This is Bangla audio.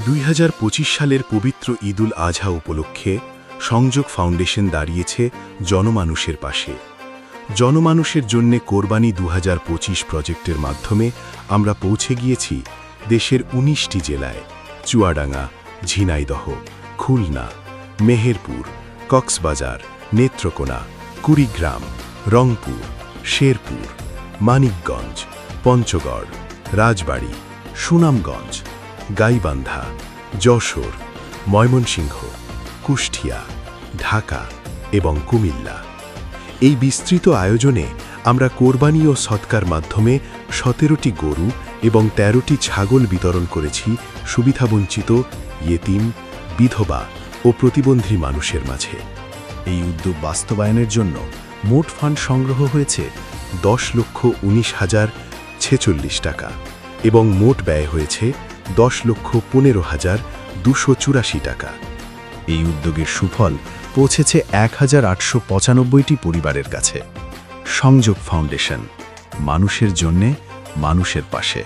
2025 সালের পবিত্র ঈদুল আজহা উপলক্ষে সংযোগ ফাউন্ডেশন দাঁড়িয়েছে জনমানুষের পাশে। জনমানুষের জন্যে কোরবানি 2025 প্রজেক্টের মাধ্যমে আমরা পৌঁছে গিয়েছি দেশের 19টি জেলায়: চুয়াডাঙ্গা, ঝিনাইদহ, খুলনা, মেহেরপুর, কক্সবাজার, নেত্রকোনা, কুড়িগ্রাম, রংপুর, শেরপুর, মানিকগঞ্জ, পঞ্চগড়, রাজবাড়ী, সুনামগঞ্জ, গাইবান্ধা, যশোর, ময়মনসিংহ, কুষ্টিয়া, ঢাকা এবং কুমিল্লা। এই বিস্তৃত আয়োজনে আমরা কোরবানি ও সৎকার মাধ্যমে 17টি গরু এবং 13টি ছাগল বিতরণ করেছি সুবিধাবঞ্চিত, ইয়েতিম, বিধবা ও প্রতিবন্ধী মানুষের মাঝে। এই উদ্যোগ বাস্তবায়নের জন্য মোট ফান্ড সংগ্রহ হয়েছে 10,19,046 টাকা এবং মোট ব্যয় হয়েছে 10,15,284 টাকা। এই উদ্যোগের সুফল পৌঁছেছে 1,895টি পরিবারের কাছে। সংযোগ ফাউন্ডেশন, মানুষের জন্যে, মানুষের পাশে।